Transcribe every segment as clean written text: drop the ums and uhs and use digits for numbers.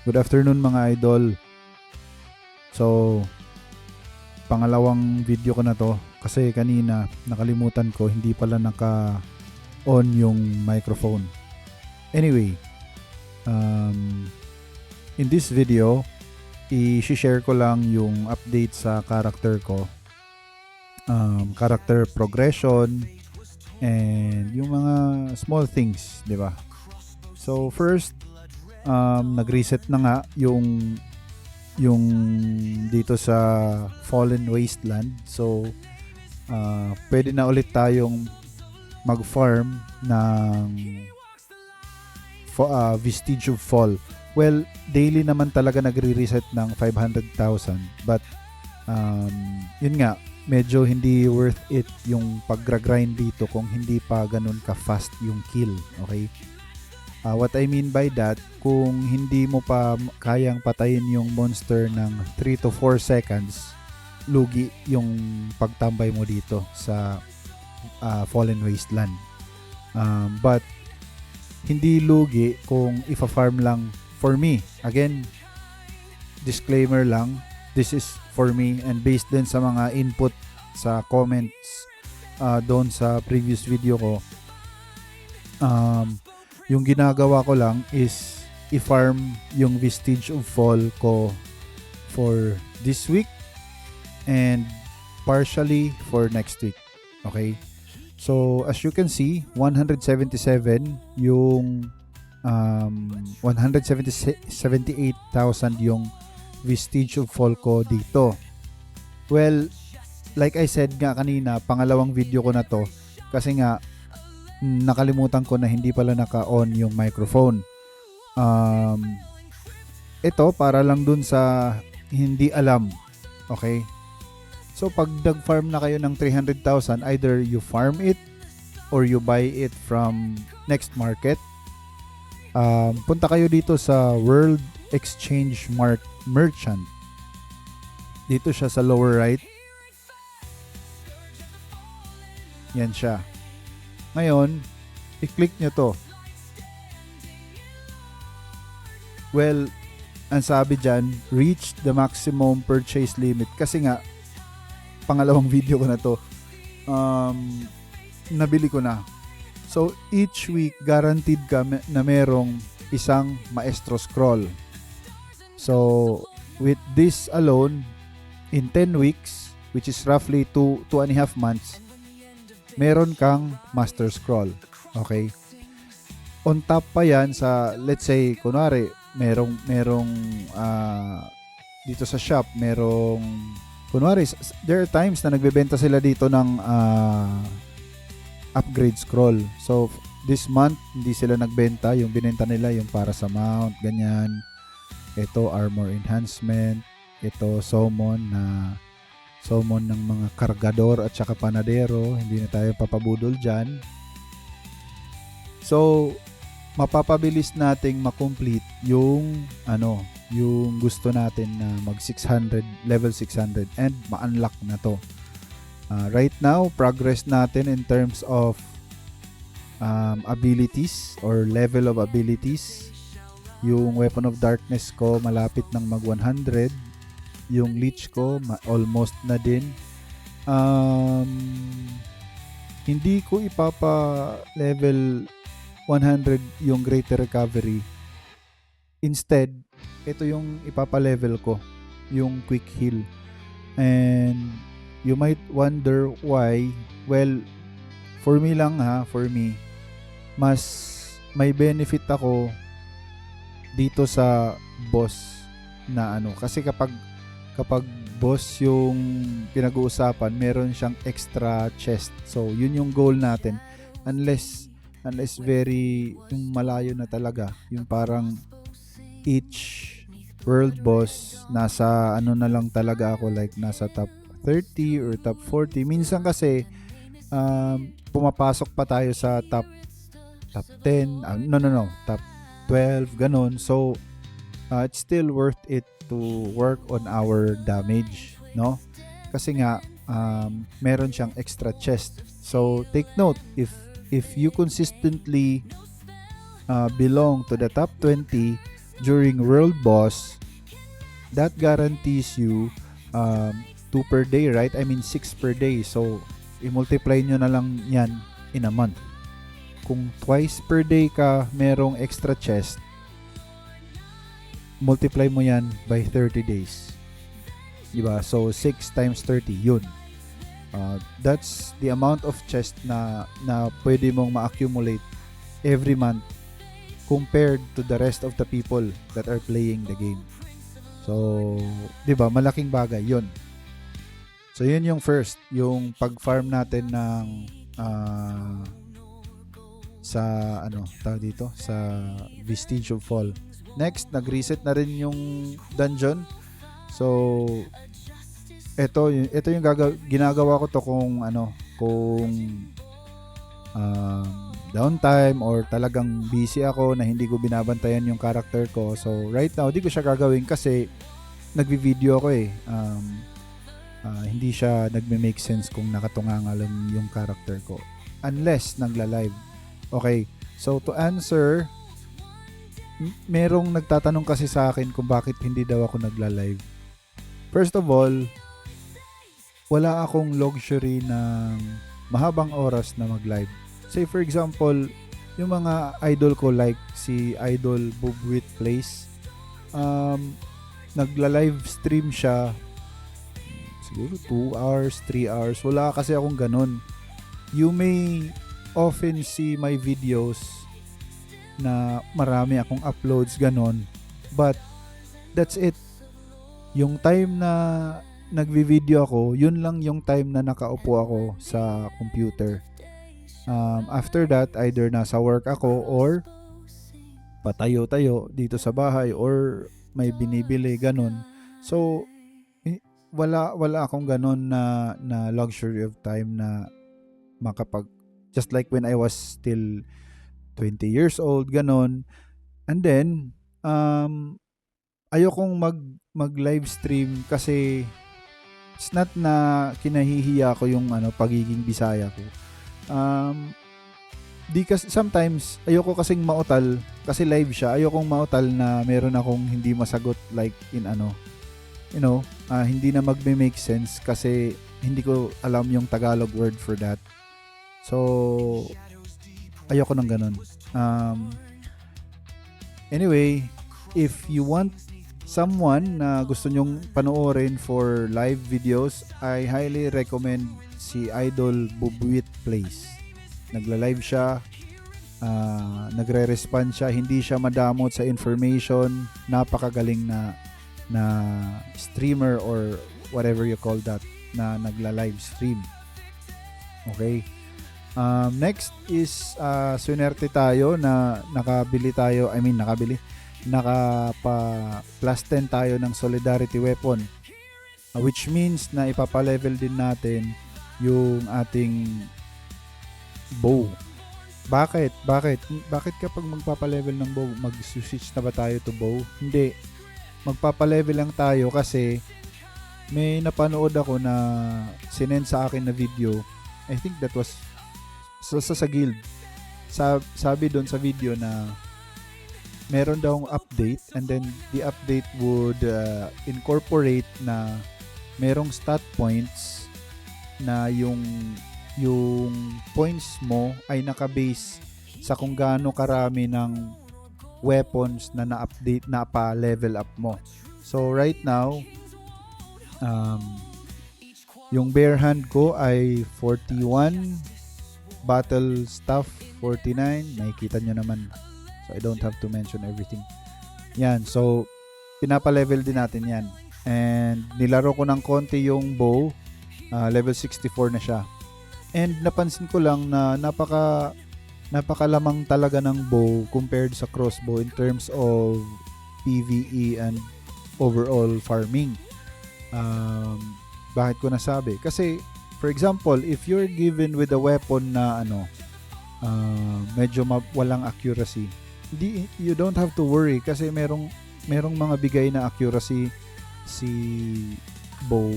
Good afternoon mga idol. So, pangalawang video ko na to kasi kanina nakalimutan ko, hindi pala naka-on yung microphone. Anyway, in this video, i-share ko lang yung update sa character ko. Character progression and yung mga small things, di ba? So first, nag-reset na nga yung dito sa Fallen Wasteland. So pwede na ulit tayong mag-farm ng Vestige of Fall. Well, daily naman talaga nagre-reset ng 500,000, but yun nga, medyo hindi worth it yung pag-grind dito kung hindi pa ganun ka-fast yung kill. Okay? What I mean by that, kung hindi mo pa kayang patayin yung monster ng 3 to 4 seconds, lugi yung pagtambay mo dito sa Fallen Wasteland. But hindi lugi kung ifa-farm lang for me. Again, disclaimer lang, this is for me and based din sa mga input sa comments doon sa previous video ko. Yung ginagawa ko lang is i-farm yung Vestige of Fall ko for this week and partially for next week. Okay? So, as you can see, 177 yung 178,000 yung Vestige of Fall ko dito. Well, like I said nga kanina, pangalawang video ko na to kasi nga nakalimutan ko na hindi pala naka-on yung microphone. Ito para lang dun sa hindi alam. Okay? So pag nag-farm na kayo ng 300,000, either you farm it or you buy it from next market. Punta kayo dito sa World Exchange Merchant. Dito siya sa lower right. Yan siya. Ngayon, i-click nyo to. Well, ang sabi dyan, reach the maximum purchase limit. Kasi nga, pangalawang video ko na to, nabili ko na. So, each week, guaranteed ka na merong isang Maestro Scroll. So, with this alone, in 10 weeks, which is roughly 2.5 months, meron kang Master Scroll. Okay? On top pa yan sa, let's say, kunwari, merong dito sa shop, kunwari, there are times na nagbebenta sila dito ng upgrade scroll. So, this month, hindi sila nagbenta. Yung binenta nila, yung para sa mount, ganyan. Ito, armor enhancement. Ito, summon ng mga kargador at saka panadero. Hindi na tayo papabudol dyan. So, mapapabilis nating makomplete yung gusto natin na mag 600, level 600 and ma-unlock na to. Right now, progress natin in terms of abilities or level of abilities. Yung Weapon of Darkness ko malapit ng mag 100. Yung leech ko almost na din. Hindi ko ipapa level 100 yung Greater Recovery. Instead, ito yung ipapa level ko, yung Quick Heal. And you might wonder why. Well, for me, mas may benefit ako dito sa boss na kasi kapag boss yung pinag-uusapan, meron siyang extra chest. So, yun yung goal natin. Unless very yung malayo na talaga. Yung parang each world boss, nasa na lang talaga ako, like nasa top 30 or top 40. Minsan kasi, pumapasok pa tayo sa top 10. Top 12, ganun. So, it's still worth it to work on our damage, no? Kasi nga meron siyang extra chest. So take note, if you consistently belong to the top 20, during World Boss, that guarantees you 2 per day, right? I mean 6 per day. So, i-multiply nyo na lang yan in a month. Kung twice per day ka merong extra chest, multiply mo yan by 30 days. Diba? So, 6 times 30, yun. That's the amount of chest na pwede mong ma-accumulate every month compared to the rest of the people that are playing the game. So, 'di ba, malaking bagay 'yon. So, 'yun yung first, yung pag-farm natin ng sa tawag dito, sa Vestige of Fall. Next, nag-reset na rin yung dungeon. So, ito yung ginagawa ko to kung downtime or talagang busy ako na hindi ko binabantayan yung character ko. So right now di ko siya gagawin kasi nagvi-video ako eh. Hindi siya nagme-make sense kung nakatunganga lang yung character ko unless nagla-live. Okay, so to answer, merong nagtatanong kasi sa akin kung bakit hindi daw ako nagla-live. First of all, wala akong luxury ng mahabang oras na mag-live. Say for example, yung mga idol ko like si Idol Bobwit Plays, nagla-live stream siya siguro 2 hours, 3 hours. Wala kasi akong ganun. You may often see my videos na marami akong uploads ganun, but that's it. Yung time na nagvi-video ako, yun lang yung time na nakaupo ako sa computer. After that, either nasa work ako or patayo-tayo dito sa bahay or may binibili, ganun. So, wala akong ganun na luxury of time na just like when I was still 20 years old, ganun. And then, ayokong mag-live stream kasi it's not na kinahihiya ko yung pagiging Bisaya ko. Sometimes ayoko kasing mautal kasi live siya. Ayokong mautal na meron akong hindi masagot like in hindi na magme-make sense kasi hindi ko alam yung Tagalog word for that. So ayoko ng ganun. Anyway, if you want someone na gusto nyong panoorin for live videos, I highly recommend si Idol Bobwit Plays. Nagla-live siya, nagre-respond siya, hindi siya madamot sa information, napakagaling na streamer or whatever you call that, na nagla-live stream. Okay. Next is swinerte tayo na nakapa plus 10 tayo ng Solidarity Weapon, which means na ipapa-level din natin yung ating bow. Bakit kapag magpapa-level ng bow, mag-switch na ba tayo to bow? Hindi. Magpapa-level lang tayo kasi may napanood ako na sinend sa akin na video. I think that was sa guild. Sabi doon sa video na meron daw update, and then the update would incorporate na merong stat points na yung points mo ay naka-base sa kung gaano karami ng weapons na na-update, na pa-level up mo. So right now, yung bare hand ko ay 41, battle staff 49, nakikita nyo naman. So I don't have to mention everything. Yan, so pinapa-level din natin yan. And nilaro ko ng konti yung bow, level 64 na siya. And napansin ko lang na napakalamang talaga ng bow compared sa crossbow in terms of PvE and overall farming. Bakit ko nasabi? Kasi for example, if you're given with a weapon na medyo walang accuracy, you don't have to worry kasi merong mga bigay na accuracy si bow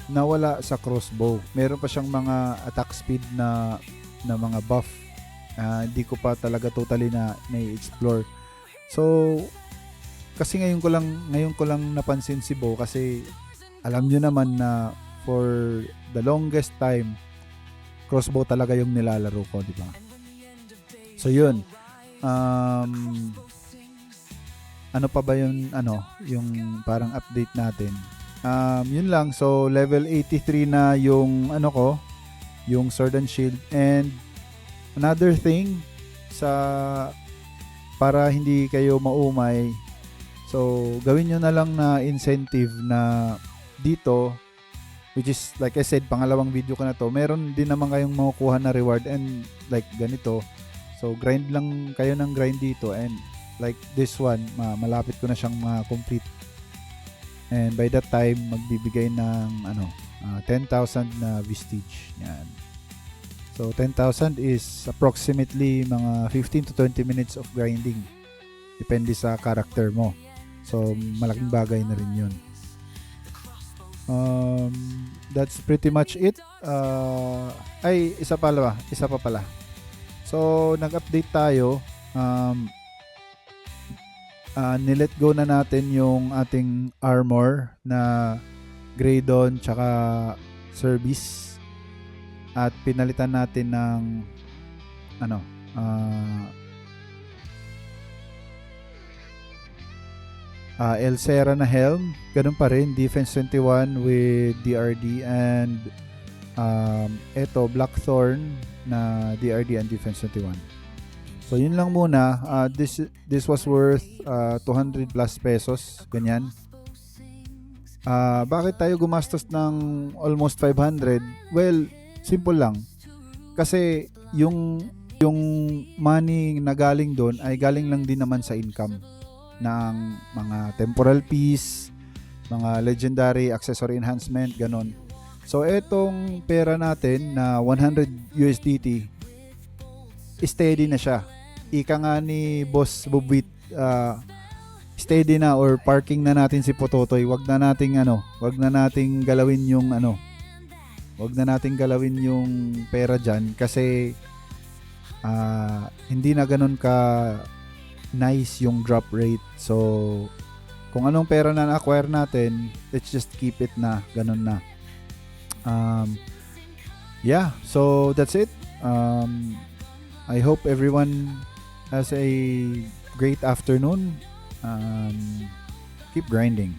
na wala sa crossbow. Meron pa siyang mga attack speed na mga buff. Hindi ko pa talaga totally na i-explore. So kasi ngayon ko lang napansin si Bo, kasi alam niyo naman na for the longest time crossbow talaga yung nilalaro ko, di ba? So yun. Ano pa ba yung parang update natin? Yun lang. So level 83 na yung yung Sword and Shield. And another thing, para hindi kayo maumay, so gawin nyo na lang na incentive na dito, which is like I said, pangalawang video ko na to, meron din naman kayong makukuha na reward and like ganito. So grind lang kayo ng grind dito, and like this one, malapit ko na siyang ma-complete. And by that time, magbibigay ng 10,000 na Vistige. Yan. So 10,000 is approximately mga 15 to 20 minutes of grinding. Depende sa character mo. So malaking bagay na rin 'yun. That's pretty much it. Isa pa pala. So nag-update tayo. Nilet go na natin yung ating armor na Graydon tsaka service, at pinalitan natin ng Elsera na helm. Ganun pa rin, defense 21 with DRD, and eto Blackthorn na DRD and defense 21. So yun lang muna. This was worth 200 plus pesos, ganyan. Bakit tayo gumastos ng almost 500? Well, simple lang. Kasi yung money na galing doon ay galing lang din naman sa income ng mga temporal piece, mga legendary accessory enhancement, ganon. So etong pera natin na 100 USDT, steady na siya. Ika nga ni Boss Bubwit, steady na, or parking na natin si Pototoy. Wag na nating galawin yung pera diyan, kasi hindi na ganun ka nice yung drop rate. So kung anong pera na na-acquire natin, let's just keep it na ganun na. Yeah, so that's it. I hope everyone has a great afternoon. Keep grinding.